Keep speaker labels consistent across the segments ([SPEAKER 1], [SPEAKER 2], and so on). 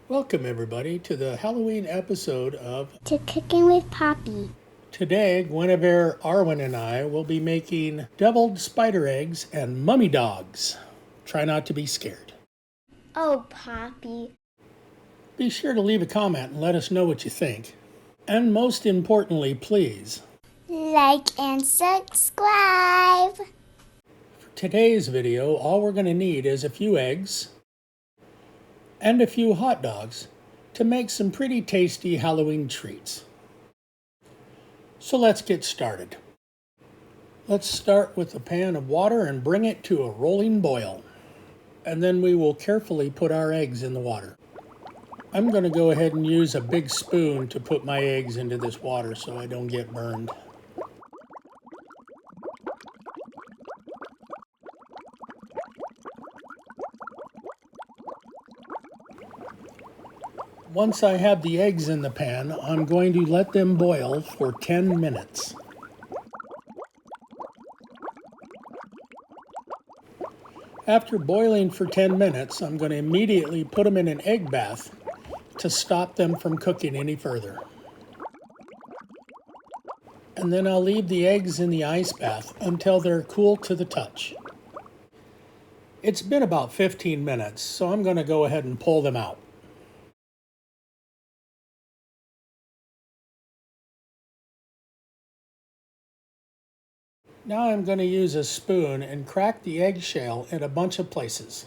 [SPEAKER 1] Welcome, everybody, to the Halloween episode of
[SPEAKER 2] To Cooking with Poppy.
[SPEAKER 1] Today. Guinevere, Arwen, and I will be making deviled spider eggs and mummy dogs. Try not to be scared.
[SPEAKER 2] Oh, Poppy.
[SPEAKER 1] Be sure to leave a comment and let us know what you think. And most importantly, please,
[SPEAKER 2] Like and subscribe.
[SPEAKER 1] for today's video, all we're going to need is a few eggs and a few hot dogs to make some pretty tasty Halloween treats. So let's get started. Let's start with a pan of water and bring it to a rolling boil. And then we will carefully put our eggs in the water. I'm going to go ahead and use a big spoon to put my eggs into this water so I don't get burned. Once I have the eggs in the pan, I'm going to let them boil for 10 minutes. After boiling for 10 minutes, I'm going to immediately put them in an egg bath to stop them from cooking any further. And then I'll leave the eggs in the ice bath until they're cool to the touch. It's been about 15 minutes, so I'm going to go ahead and pull them out. Now I'm going to use a spoon and crack the eggshell in a bunch of places.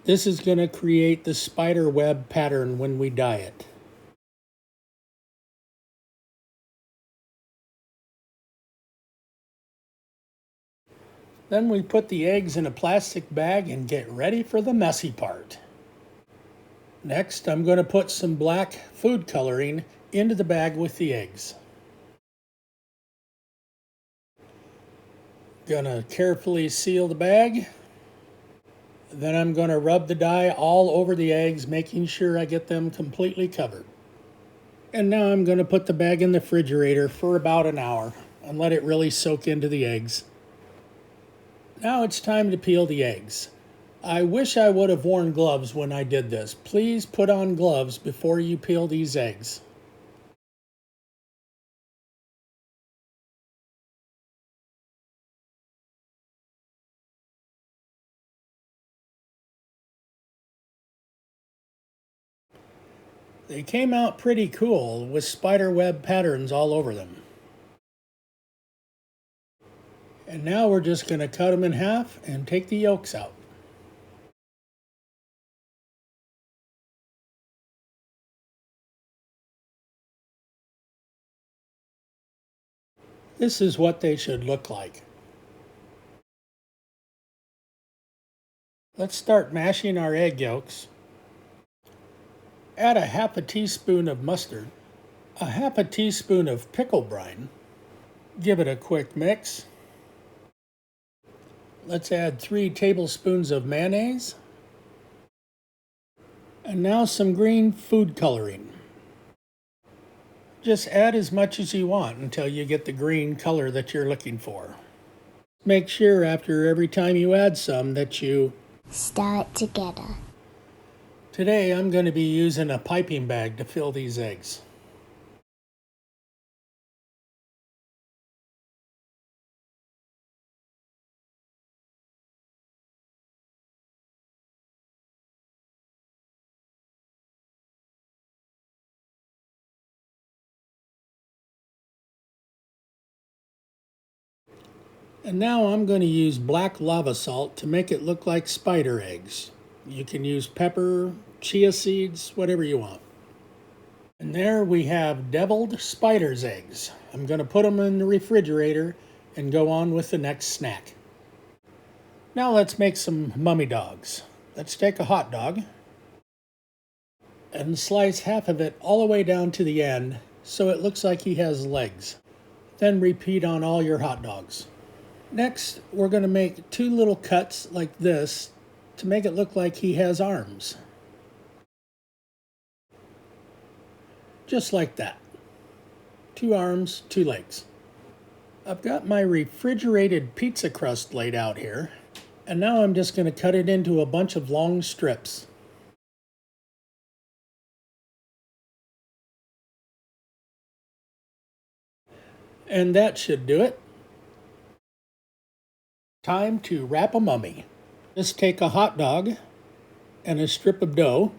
[SPEAKER 1] This is going to create the spider web pattern when we dye it. Then we put the eggs in a plastic bag and get ready for the messy part. Next, I'm going to put some black food coloring into the bag with the eggs. Gonna carefully seal the bag. Then I'm going to rub the dye all over the eggs, making sure I get them completely covered. And now I'm going to put the bag in the refrigerator for about an hour and let it really soak into the eggs. Now it's time to peel the eggs. I wish I would have worn gloves when I did this. Please put on gloves before you peel these eggs. They came out pretty cool with spider web patterns all over them. And now we're just going to cut them in half and take the yolks out. This is what they should look like. Let's start mashing our egg yolks. Add a half a teaspoon of mustard, a half a teaspoon of pickle brine. Give it a quick mix. Let's add 3 tablespoons of mayonnaise. And now some green food coloring. Just add as much as you want until you get the green color that you're looking for. Make sure after every time you add some that you
[SPEAKER 2] Stir it together.
[SPEAKER 1] Today I'm going to be using a piping bag to fill these eggs. And now I'm going to use black lava salt to make it look like spider eggs. You can use pepper, chia seeds, whatever you want. And there we have deviled spider's eggs. I'm going to put them in the refrigerator and go on with the next snack. Now let's make some mummy dogs. Let's take a hot dog and slice half of it all the way down to the end so it looks like he has legs. Then repeat on all your hot dogs. Next, we're going to make 2 little cuts like this to make it look like he has arms. Just like that. 2 arms, 2 legs. I've got my refrigerated pizza crust laid out here. And now I'm just going to cut it into a bunch of long strips. And that should do it. Time to wrap a mummy. Just take a hot dog and a strip of dough.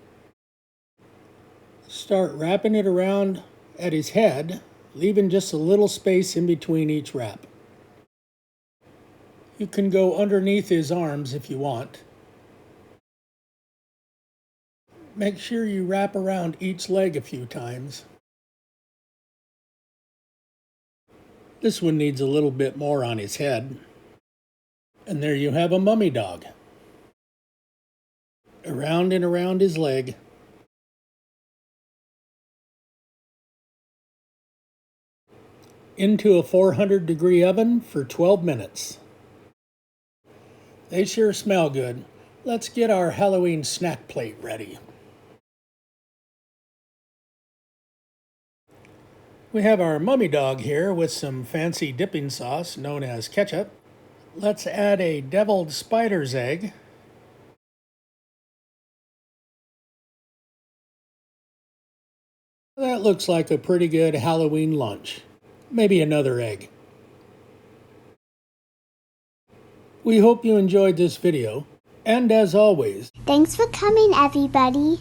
[SPEAKER 1] Start wrapping it around at his head, leaving just a little space in between each wrap. You can go underneath his arms if you want. Make sure you wrap around each leg a few times. This one needs a little bit more on his head. And there you have a mummy dog. Around and around his leg. Into a 400-degree oven for 12 minutes. They sure smell good. Let's get our Halloween snack plate ready. We have our mummy dog here with some fancy dipping sauce known as ketchup. Let's add a deviled spider's egg. That looks like a pretty good Halloween lunch. Maybe another egg. We hope you enjoyed this video. And as always,
[SPEAKER 2] Thanks for coming, everybody.